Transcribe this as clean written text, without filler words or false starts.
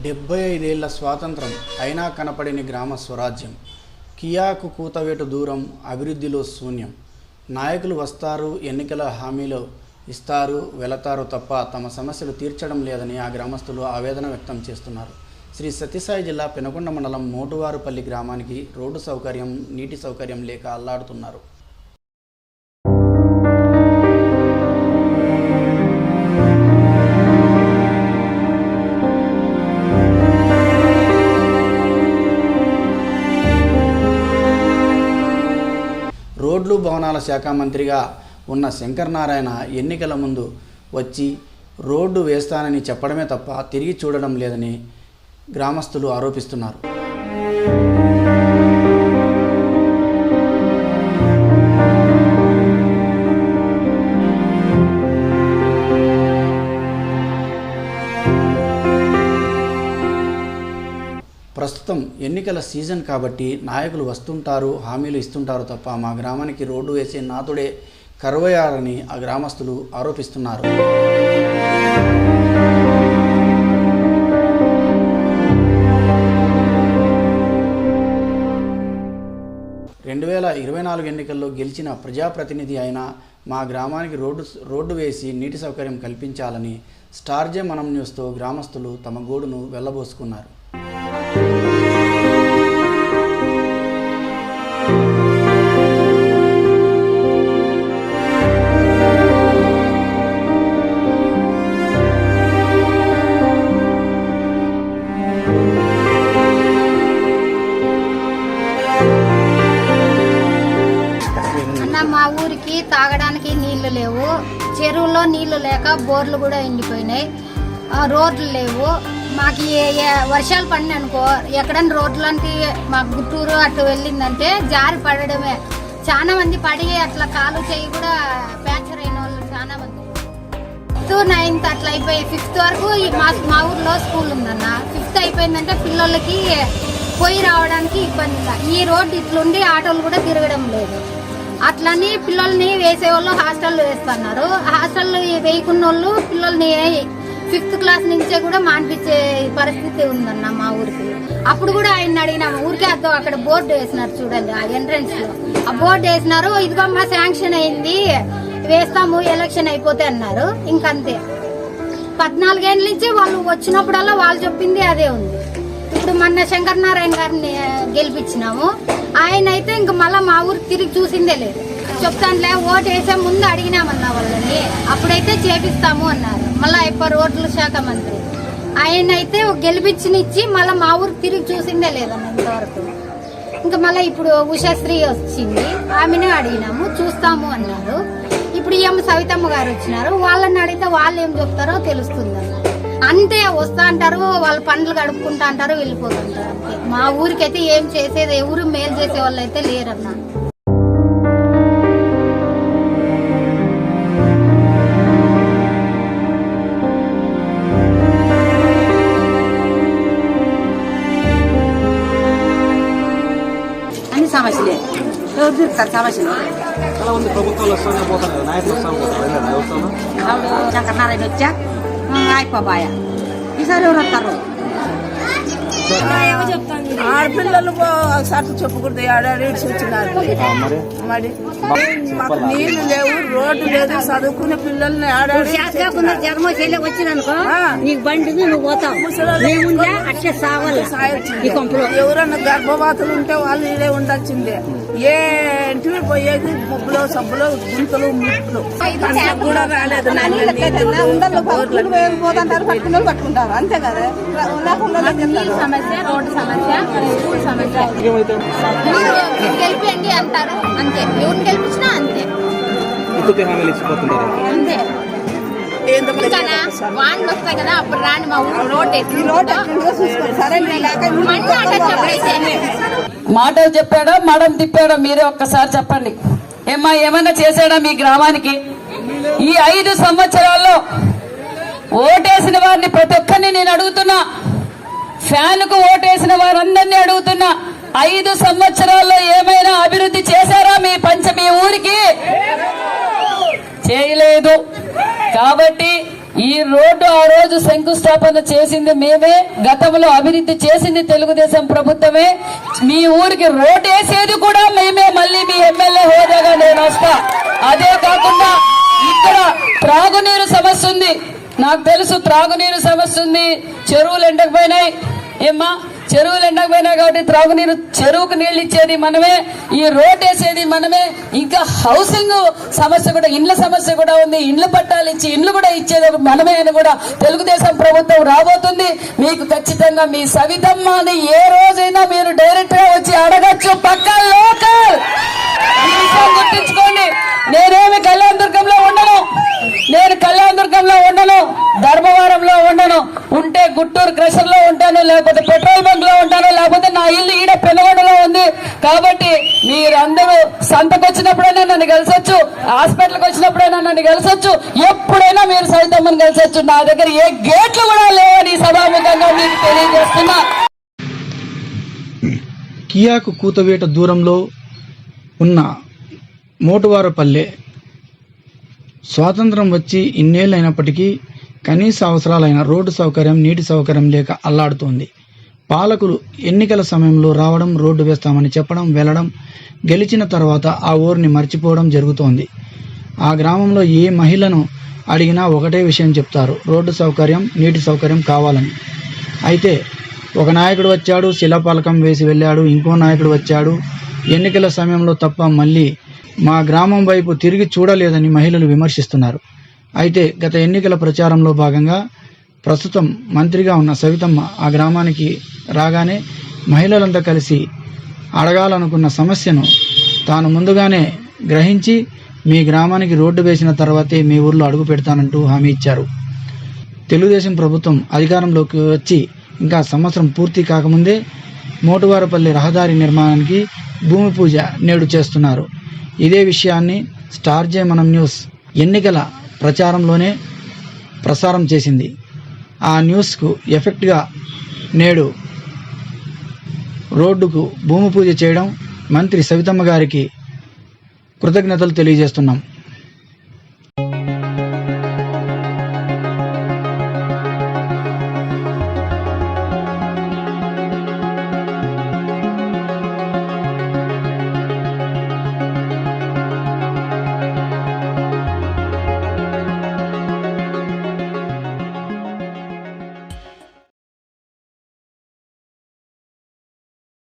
75 ఏళ్ల స్వాతంత్రం అయినా కనపడిన గ్రామ స్వరాజ్యం. కియాకు కూతవేటు దూరం, అభివృద్ధిలో శూన్యం. నాయకులు వస్తారు, ఎన్నికల హామీలు ఇస్తారు, వెళతారు తప్ప తమ సమస్యలు తీర్చడం లేదని ఆ గ్రామస్తులు ఆవేదన వ్యక్తం చేస్తున్నారు. శ్రీ సత్యసాయి జిల్లా పెనుకొండ మండలం మోటువారుపల్లి గ్రామానికి రోడ్డు సౌకర్యం, నీటి సౌకర్యం లేక అల్లాడుతున్నారు. రోడ్లు భవనాల శాఖ మంత్రిగా ఉన్న శంకర్ నారాయణ ఎన్నికల ముందు వచ్చి రోడ్డు వేస్తానని చెప్పడమే తప్ప తిరిగి చూడడం లేదని గ్రామస్తులు ఆరోపిస్తున్నారు. ప్రస్తుతం ఎన్నికల సీజన్ కాబట్టి నాయకులు వస్తుంటారు, హామీలు ఇస్తుంటారు తప్ప మా గ్రామానికి రోడ్డు వేసే నాతుడే కరువయ్యారని ఆ గ్రామస్తులు ఆరోపిస్తున్నారు. ఎన్నికల్లో గెలిచిన ప్రజాప్రతినిధి అయిన మా గ్రామానికి రోడ్డు వేసి నీటి సౌకర్యం కల్పించాలని స్టార్ జే మనం న్యూస్తో గ్రామస్తులు తమ గోడును వెళ్లబోసుకున్నారు. మా ఊరికి తాగడానికి నీళ్లు లేవు, చెరువులో నీళ్లు లేక బోర్లు కూడా ఎండిపోయినాయి, రోడ్లు లేవు. మాకు వర్షాలు పడినాయి అనుకో, ఎక్కడైనా రోడ్లు అంటే మాకు గుట్టూరు అటు వెళ్ళిందంటే జారి పడడమే. చాలా మంది పడి అట్లా కాలు చేయి కూడా ఫ్రాక్చర్ అయిన వాళ్ళు చాలా మంది. 5th 9th అట్లా అయిపోయి 5th వరకు మా ఊర్లో స్కూల్ ఉందన్న. 5th అయిపోయిందంటే పిల్లలకి పోయి రావడానికి ఇబ్బందిగా. ఈ రోడ్డు ఇట్లుండి ఆటోలు కూడా తిరగడం లేదు. అట్లని పిల్లల్ని వేసేవాళ్ళు హాస్టల్లో వేస్తున్నారు. హాస్టల్లో వేయకున్న వాళ్ళు పిల్లల్ని 5th క్లాస్ నుంచే కూడా మానిపించే పరిస్థితి ఉందన్న మా ఊరికి. అప్పుడు కూడా ఆయన అడిగినాము, ఊరికే అర్థం అక్కడ బోర్డు వేసినారు చూడండి, ఆ ఎంట్రన్స్ లో ఆ బోర్డు వేసినారు. ఇదిగో మా శాంక్షన్ అయింది, వేస్తాము ఎలక్షన్ అయిపోతే అన్నారు. ఇంకంతే. 14 ఏళ్ళ నుంచి వాళ్ళు వచ్చినప్పుడల్లా వాళ్ళు చెప్పింది అదే ఉంది. ఇప్పుడు మొన్న శంకర్ నారాయణ గారిని గెలిపించినాము. ఆయన అయితే ఇంక మళ్ళా మా ఊరికి తిరిగి చూసిందే లేదు. చెప్తానులే, ఓటు వేసే ముందు అడిగినామన్నా వాళ్ళని, అప్పుడైతే చేపిస్తాము అన్నారు. మళ్ళా అయిపోయి రోడ్ల శాఖ మంత్రి ఆయన అయితే గెలిపించినిచ్చి మళ్ళీ మా ఊరికి తిరిగి చూసిందే లేదన్న ఇంతవరకు. ఇంకా మళ్ళీ ఇప్పుడు ఉషాశ్రీ వచ్చింది, ఆమెనే అడిగినాము, చూస్తాము అన్నారు. ఇప్పుడు ఏమో సవితమ్మ గారు వచ్చినారు, వాళ్ళని అడిగితే వాళ్ళు ఏం చెప్తారో తెలుస్తుంది అన్న. అంతే, వస్తా అంటారు, వాళ్ళ పనులు గడుపుకుంటా అంటారు, వెళ్ళిపోతుంటారు అంతే. మా ఊరికైతే ఏం చేసేది, ఎవరు మేలు చేసే వాళ్ళు అయితే లేరన్నా. అన్ని సమస్యలే, ఎవరు తీరుతారు సమస్యలు? శంకర్ నారాయణ వచ్చా అయిపోయా, ఈసారి ఎవరు వస్తారు? ఆడపిల్లలు సర్టు చెప్పకూడదు, ఆడాడి వచ్చినారు. మరి మాకు నీళ్లు లేవు, రోడ్డు లేదు, చదువుకునే పిల్లల్ని ఆడాడి జన్మశైలి వచ్చిననుకో నీకు బండి నువ్వు పోతావు, అట్లే సావాలి. ఎవరన్నా గర్భవాతులు ఉంటే వాళ్ళు ఇదే ఉండాల్సిందే. ఏంటివి పోయేది ముబ్బులో సబ్బులో గుంతలు ముట్లు కూడా రాలేదు. పట్టుకుంటారు అంతే కదా. సమస్య, రోడ్డు సమస్య, స్కూల్ సమస్య. గెలిపండి అంటారు అంతే, ఎవరిని గెలిపించినా అంతే అంతే. వాన్ వస్తాయి కదా, అప్పుడు రాని మా ఊరు రోడ్ మాటలు చెప్పాడా మడం తిప్పాడా మీరే ఒక్కసారి చెప్పండి. ఏమన్నా చేశాడా మీ గ్రామానికి? ఈ 5 సంవత్సరాల్లో ఓటేసిన వారిని ప్రతి ఒక్కరిని నేను అడుగుతున్నా, ఫ్యాన్ కు ఓటేసిన వారందరినీ అడుగుతున్నా, 5 సంవత్సరాల్లో ఏమైనా అభివృద్ధి చేశారా మీ ఊరికి? చేయలేదు. కాబట్టి ఈ రోడ్డు ఆ రోజు శంకుస్థాపన చేసింది మేమే, గతంలో అభివృద్ధి చేసింది తెలుగుదేశం ప్రభుత్వమే. మీ ఊరికి రోడ్డు వేసేది కూడా మేమే. మళ్ళీ మీ ఎమ్మెల్యే హోదాగా నేను వస్తా. అదే కాకుండా ఇక్కడ త్రాగునీరు సమస్య ఉంది, నాకు తెలుసు. త్రాగునీరు సమస్య ఉంది, చెరువులు ఎండకపోయినాయి. ఏమ్మా, చెరువులు ఎండకపోయినాయి కాబట్టి త్రాగునీరు, చెరువుకు నీళ్ళు ఇచ్చేది మనమే, ఈ రోడ్ వేసేది మనమే. ఇంకా హౌసింగ్ సమస్య కూడా, ఇండ్ల సమస్య కూడా ఉంది. ఇండ్ల పట్టాలు ఇచ్చి ఇండ్లు కూడా ఇచ్చేది మనమే అని కూడా తెలుగుదేశం ప్రభుత్వం రాబోతుంది. మీకు ఖచ్చితంగా మీ సవితమ్మ అని ఏ రోజైనా మీరు డైరెక్ట్ గా వచ్చి అడగచ్చు. పక్క లోకల్, ఈ విషయం గుర్తించుకోండి. నేనేమి కళ్యాణదుర్గంలో ఉండను, నేను కళ్యాణదుర్గంలో ఉండను, ధర్మవరంలో ఉండను. ఉంటే గుంటూరు క్రషర్ లో ఉంటాను, లేకపోతే పెట్రోల్ బంక్ లో ఉంటాను, లేకపోతే నా ఇల్లు ఈడ పెనుగొండలో ఉంది. కాబట్టి మీరందరూ సంతకు వచ్చినప్పుడైనా నన్ను కలిసొచ్చు, హాస్పిటల్కి వచ్చినప్పుడైనా నన్ను కలిసొచ్చు, ఎప్పుడైనా మీరు సైతమ్మని కలిసొచ్చు. నా దగ్గర ఏ గేట్లు కూడా లేవని సభాముఖంగా మీకు తెలియజేస్తున్నా. కియాకు కూతవేట దూరంలో ఉన్న మోటువారపల్లె స్వాతంత్రం వచ్చి ఇన్నేళ్ళైనప్పటికీ కనీస అవసరాలైన రోడ్డు సౌకర్యం, నీటి సౌకర్యం లేక అల్లాడుతోంది. పాలకులు ఎన్నికల సమయంలో రావడం, రోడ్డు వేస్తామని చెప్పడం, వెళ్ళడం, గెలిచిన తర్వాత ఆ ఊరిని మర్చిపోవడం జరుగుతోంది. ఆ గ్రామంలో ఏ మహిళను అడిగినా ఒకటే విషయం చెప్తారు, రోడ్డు సౌకర్యం, నీటి సౌకర్యం కావాలని. అయితే ఒక నాయకుడు వచ్చాడు, శిలాఫలకం వేసి వెళ్ళాడు, ఇంకో నాయకుడు వచ్చాడు, ఎన్నికల సమయంలో తప్ప మళ్ళీ మా గ్రామం వైపు తిరిగి చూడలేదని మహిళలు విమర్శిస్తున్నారు. అయితే గత ఎన్నికల ప్రచారంలో భాగంగా ప్రస్తుతం మంత్రిగా ఉన్న సవితమ్మ ఆ గ్రామానికి రాగానే మహిళలంతా కలిసి అడగాలనుకున్న సమస్యను తాను ముందుగానే గ్రహించి మీ గ్రామానికి రోడ్డు వేసిన తర్వాతే మీ ఊర్లో అడుగు పెడతానంటూ హామీ ఇచ్చారు. తెలుగుదేశం ప్రభుత్వం అధికారంలోకి వచ్చి ఇంకా సంవత్సరం పూర్తి కాకముందే మోటువారపల్లి రహదారి నిర్మాణానికి భూమి పూజ నేడు చేస్తున్నారు. ఇదే విషయాన్ని స్టార్ జే మనం న్యూస్ ఎన్నికల ప్రచారంలోనే ప్రసారం చేసింది. ఆ న్యూస్కు ఎఫెక్ట్గా నేడు రోడ్డుకు భూమి పూజ చేయడం మంత్రి సవితమ్మ గారికి కృతజ్ఞతలు తెలియజేస్తున్నాం.